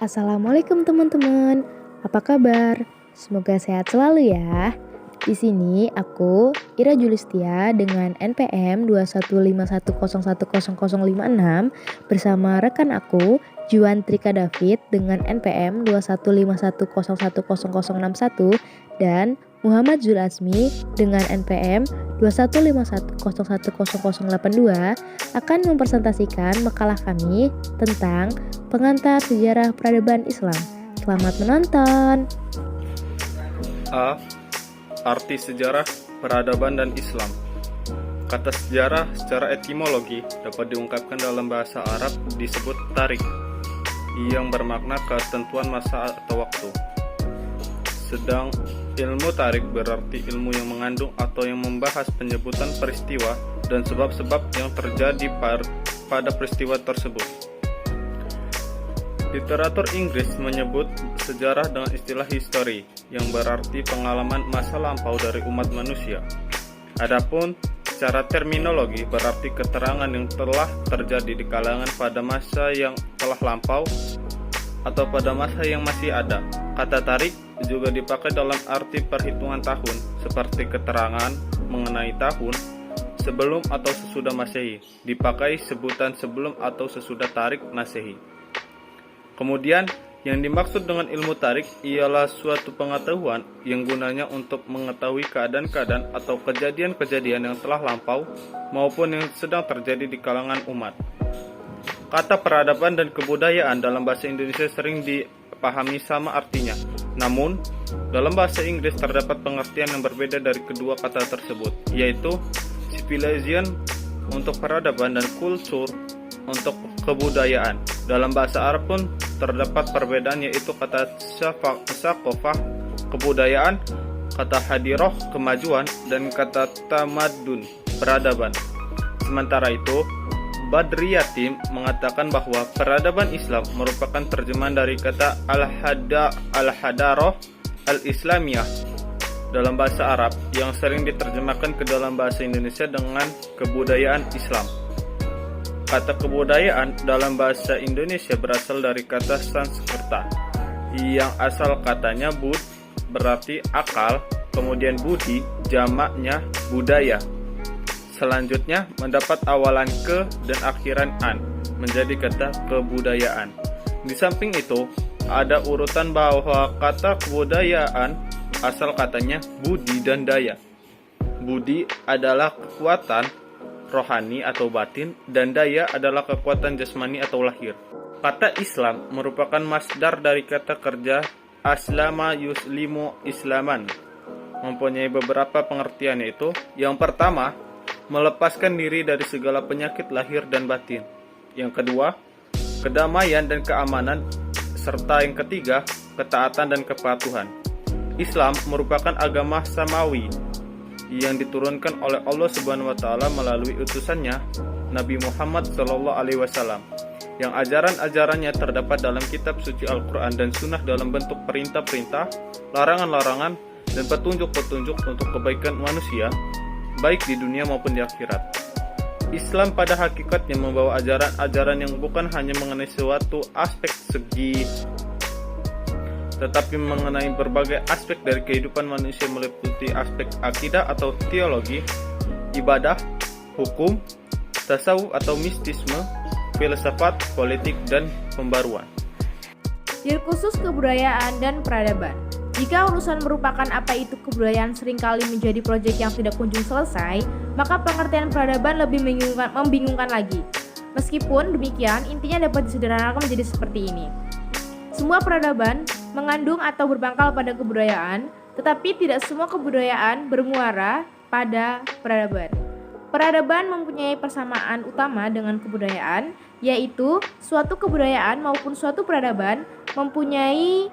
Assalamualaikum teman-teman, apa kabar? Semoga sehat selalu ya. Di sini aku, Ira Julistia dengan NPM 21510100056 bersama rekan aku, Juan Trika David dengan NPM 215101061 dan Muhammad Zul Azmi dengan NPM 215101082 akan mempresentasikan makalah kami tentang pengantar sejarah peradaban Islam. Selamat menonton. A. Arti sejarah, peradaban, dan Islam. Kata sejarah secara etimologi dapat diungkapkan dalam bahasa Arab disebut tarik, yang bermakna ketentuan masa atau waktu. Sedang ilmu tarik berarti ilmu yang mengandung atau yang membahas penyebutan peristiwa dan sebab-sebab yang terjadi pada peristiwa tersebut. Literatur Inggris menyebut sejarah dengan istilah history, yang berarti pengalaman masa lampau dari umat manusia. Adapun secara terminologi berarti keterangan yang telah terjadi di kalangan pada masa yang telah lampau atau pada masa yang masih ada. Kata tarik juga dipakai dalam arti perhitungan tahun, seperti keterangan mengenai tahun sebelum atau sesudah Masehi, dipakai sebutan sebelum atau sesudah tarik Masehi. Kemudian, yang dimaksud dengan ilmu tarik ialah suatu pengetahuan yang gunanya untuk mengetahui keadaan-keadaan atau kejadian-kejadian yang telah lampau maupun yang sedang terjadi di kalangan umat. Kata peradaban dan kebudayaan dalam bahasa Indonesia sering dipahami sama artinya. Namun, dalam bahasa Inggris terdapat pengertian yang berbeda dari kedua kata tersebut, yaitu civilization untuk peradaban dan culture untuk kebudayaan. Dalam bahasa Arab pun terdapat perbedaan, yaitu kata sakofah kebudayaan, kata hadiroh kemajuan, dan kata tamadun peradaban. Sementara itu, Badriyatim mengatakan bahwa peradaban Islam merupakan terjemahan dari kata al-hadaroh al-islamiyah dalam bahasa Arab yang sering diterjemahkan ke dalam bahasa Indonesia dengan kebudayaan Islam. Kata kebudayaan dalam bahasa Indonesia berasal dari kata Sanskerta yang asal katanya bud berarti akal, kemudian budi jamaknya budaya. Selanjutnya mendapat awalan ke dan akhiran an menjadi kata kebudayaan. Di samping itu ada urutan bahwa kata kebudayaan asal katanya budi dan daya. Budi adalah kekuatan rohani atau batin, dan daya adalah kekuatan jasmani atau lahir. Kata Islam merupakan masdar dari kata kerja aslama yuslimu islaman, mempunyai beberapa pengertian, yaitu yang pertama, melepaskan diri dari segala penyakit lahir dan batin. Yang kedua, kedamaian dan keamanan, serta yang ketiga, ketaatan dan kepatuhan. Islam merupakan agama samawi yang diturunkan oleh Allah Subhanahu wa taala melalui utusannya Nabi Muhammad SAW, yang ajaran-ajarannya terdapat dalam kitab suci Al-Quran dan sunnah dalam bentuk perintah-perintah, larangan-larangan, dan petunjuk-petunjuk untuk kebaikan manusia, baik di dunia maupun di akhirat. Islam pada hakikatnya membawa ajaran-ajaran yang bukan hanya mengenai suatu aspek segi, tetapi mengenai berbagai aspek dari kehidupan manusia, meliputi aspek akidah atau teologi, ibadah, hukum, tasawuf atau mistisme, filsafat, politik, dan pembaruan. Khusus kebudayaan dan peradaban. Jika urusan merupakan apa itu kebudayaan seringkali menjadi proyek yang tidak kunjung selesai, maka pengertian peradaban lebih membingungkan lagi. Meskipun demikian, intinya dapat disederhanakan menjadi seperti ini. Semua peradaban mengandung atau berpangkal pada kebudayaan, tetapi tidak semua kebudayaan bermuara pada peradaban. Peradaban mempunyai persamaan utama dengan kebudayaan, yaitu suatu kebudayaan maupun suatu peradaban mempunyai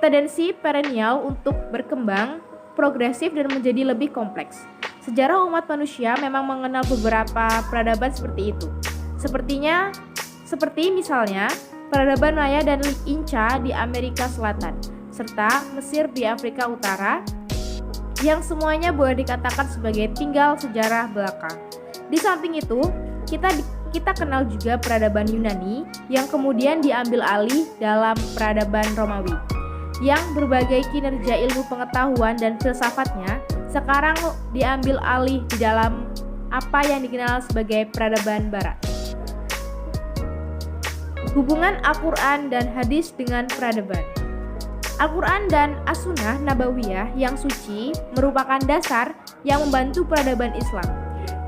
tendensi perennial untuk berkembang, progresif, dan menjadi lebih kompleks. Sejarah umat manusia memang mengenal beberapa peradaban seperti itu. Seperti misalnya peradaban Maya dan Inca di Amerika Selatan, serta Mesir di Afrika Utara, yang semuanya boleh dikatakan sebagai tinggal sejarah belaka. Di samping itu, kita kita kenal juga peradaban Yunani yang kemudian diambil alih dalam peradaban Romawi. Yang berbagai kinerja ilmu pengetahuan dan filsafatnya sekarang diambil alih di dalam apa yang dikenal sebagai peradaban Barat. Hubungan Al-Quran dan hadis dengan peradaban. Al-Quran dan As-Sunnah Nabawiyah yang suci merupakan dasar yang membantu peradaban Islam.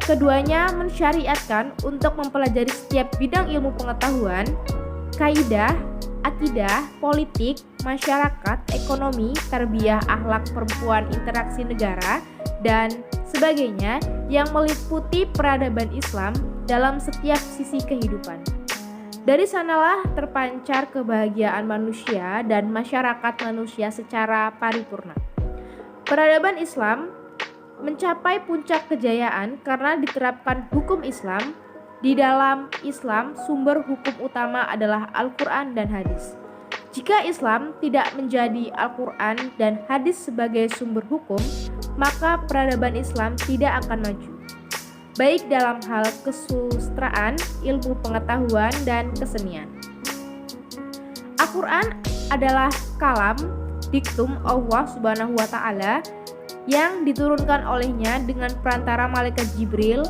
Keduanya mensyariatkan untuk mempelajari setiap bidang ilmu pengetahuan, kaidah, akidah, politik, masyarakat, ekonomi, tarbiyah, akhlak, perempuan, interaksi negara, dan sebagainya yang meliputi peradaban Islam dalam setiap sisi kehidupan. Dari sanalah terpancar kebahagiaan manusia dan masyarakat manusia secara paripurna. Peradaban Islam mencapai puncak kejayaan karena diterapkan hukum Islam. Di dalam Islam, sumber hukum utama adalah Al-Quran dan hadis. Jika Islam tidak menjadi Al-Quran dan hadis sebagai sumber hukum, maka peradaban Islam tidak akan maju, baik dalam hal kesusastraan, ilmu pengetahuan, dan kesenian. Al-Quran adalah kalam, diktum Allah Subhanahu wa Ta'ala yang diturunkan olehnya dengan perantara malaikat Jibril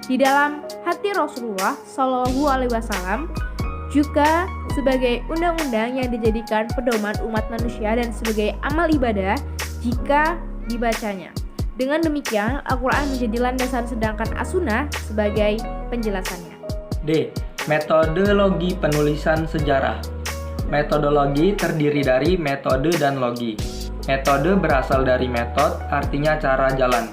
di dalam hati Rasulullah Shallallahu Alaihi Wasallam, juga sebagai undang-undang yang dijadikan pedoman umat manusia dan sebagai amal ibadah jika dibacanya. Dengan demikian, Al-Quran menjadi landasan sedangkan As-Sunnah sebagai penjelasannya. D. Metodologi penulisan sejarah. Metodologi terdiri dari metode dan logi. Metode berasal dari metod, artinya cara jalan.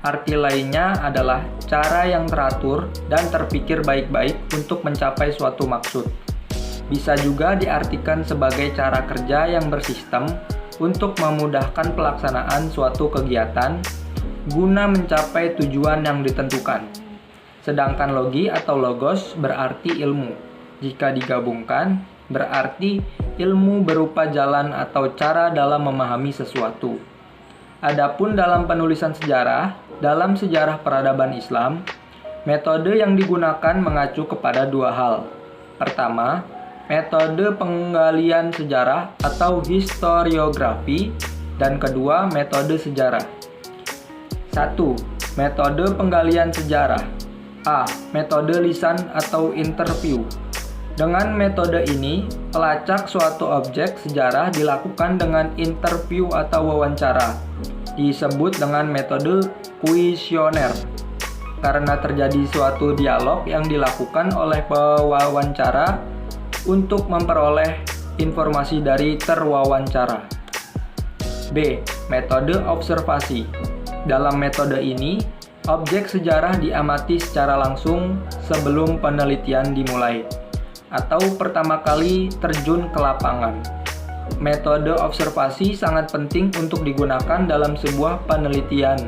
Arti lainnya adalah cara yang teratur dan terpikir baik-baik untuk mencapai suatu maksud. Bisa juga diartikan sebagai cara kerja yang bersistem untuk memudahkan pelaksanaan suatu kegiatan guna mencapai tujuan yang ditentukan. Sedangkan logi atau logos berarti ilmu. Jika digabungkan, berarti ilmu berupa jalan atau cara dalam memahami sesuatu. Adapun dalam penulisan sejarah, dalam sejarah peradaban Islam, metode yang digunakan mengacu kepada dua hal. Pertama, metode penggalian sejarah atau historiografi, dan kedua, metode sejarah. 1. Metode penggalian sejarah. A. Metode lisan atau interview. Dengan metode ini, pelacak suatu objek sejarah dilakukan dengan interview atau wawancara. Disebut dengan metode kuesioner karena terjadi suatu dialog yang dilakukan oleh pewawancara untuk memperoleh informasi dari terwawancara. B. Metode observasi. Dalam metode ini, objek sejarah diamati secara langsung sebelum penelitian dimulai atau pertama kali terjun ke lapangan. Metode observasi sangat penting untuk digunakan dalam sebuah penelitian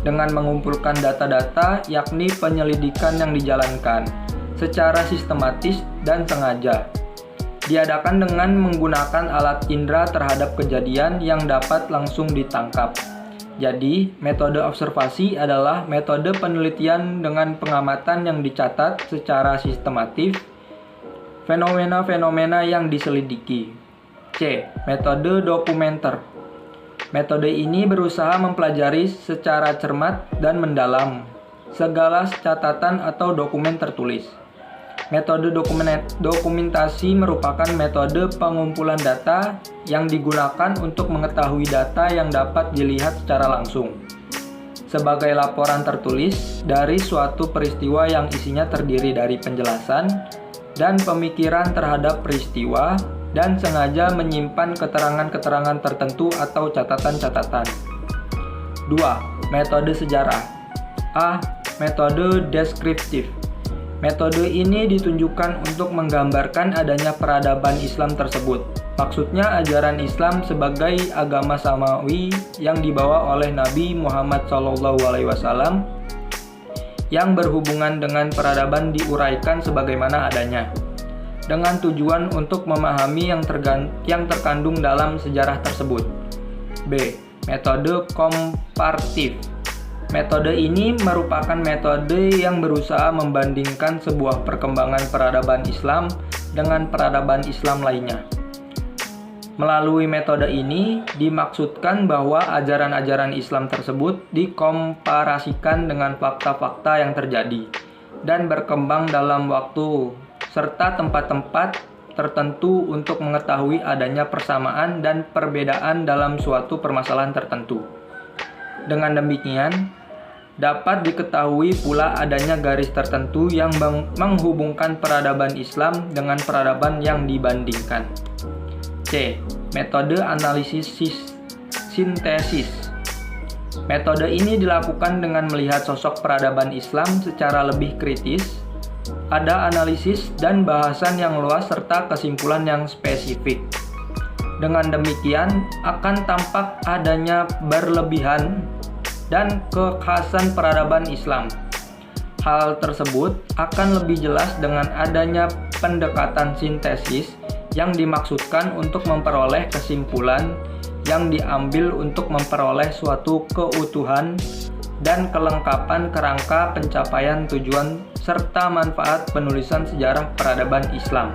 dengan mengumpulkan data-data, yakni penyelidikan yang dijalankan secara sistematis dan sengaja. Diadakan dengan menggunakan alat indera terhadap kejadian yang dapat langsung ditangkap. Jadi, metode observasi adalah metode penelitian dengan pengamatan yang dicatat secara sistematis fenomena-fenomena yang diselidiki. C. Metode dokumenter. Metode ini berusaha mempelajari secara cermat dan mendalam segala catatan atau dokumen tertulis. Metode dokumentasi merupakan metode pengumpulan data yang digunakan untuk mengetahui data yang dapat dilihat secara langsung sebagai laporan tertulis dari suatu peristiwa yang isinya terdiri dari penjelasan dan pemikiran terhadap peristiwa dan sengaja menyimpan keterangan-keterangan tertentu atau catatan-catatan. 2. Metode sejarah. A. Metode deskriptif. Metode ini ditunjukkan untuk menggambarkan adanya peradaban Islam tersebut. Maksudnya ajaran Islam sebagai agama samawi yang dibawa oleh Nabi Muhammad SAW yang berhubungan dengan peradaban diuraikan sebagaimana adanya, dengan tujuan untuk memahami yang terkandung dalam sejarah tersebut. B. Metode komparatif. Metode ini merupakan metode yang berusaha membandingkan sebuah perkembangan peradaban Islam dengan peradaban Islam lainnya. Melalui metode ini dimaksudkan bahwa ajaran-ajaran Islam tersebut dikomparasikan dengan fakta-fakta yang terjadi dan berkembang dalam waktu serta tempat-tempat tertentu untuk mengetahui adanya persamaan dan perbedaan dalam suatu permasalahan tertentu. Dengan demikian, dapat diketahui pula adanya garis tertentu yang menghubungkan peradaban Islam dengan peradaban yang dibandingkan. C. Metode analisis sintesis. Metode ini dilakukan dengan melihat sosok peradaban Islam secara lebih kritis, ada analisis dan bahasan yang luas serta kesimpulan yang spesifik. Dengan demikian, akan tampak adanya berlebihan dan kekhasan peradaban Islam. Hal tersebut akan lebih jelas dengan adanya pendekatan sintesis yang dimaksudkan untuk memperoleh kesimpulan yang diambil untuk memperoleh suatu keutuhan dan kelengkapan kerangka pencapaian tujuan serta manfaat penulisan sejarah peradaban Islam.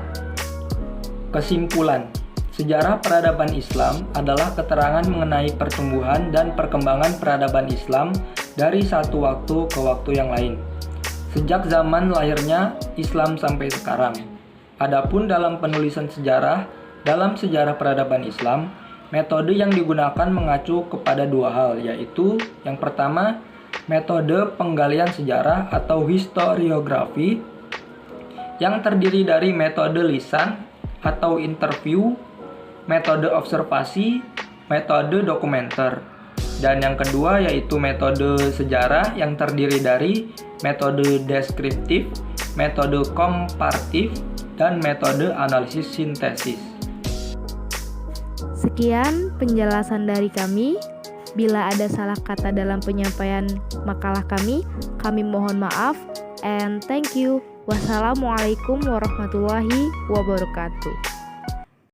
Kesimpulan, sejarah peradaban Islam adalah keterangan mengenai pertumbuhan dan perkembangan peradaban Islam dari satu waktu ke waktu yang lain, sejak zaman lahirnya Islam sampai sekarang. Adapun dalam penulisan sejarah, dalam sejarah peradaban Islam, metode yang digunakan mengacu kepada dua hal, yaitu yang pertama, metode penggalian sejarah atau historiografi yang terdiri dari metode lisan atau interview, metode observasi, metode dokumenter. Dan yang kedua yaitu metode sejarah yang terdiri dari metode deskriptif, metode komparatif, dan metode analisis sintesis. Sekian penjelasan dari kami. Bila ada salah kata dalam penyampaian makalah kami mohon maaf, and thank you. Wassalamualaikum warahmatullahi wabarakatuh.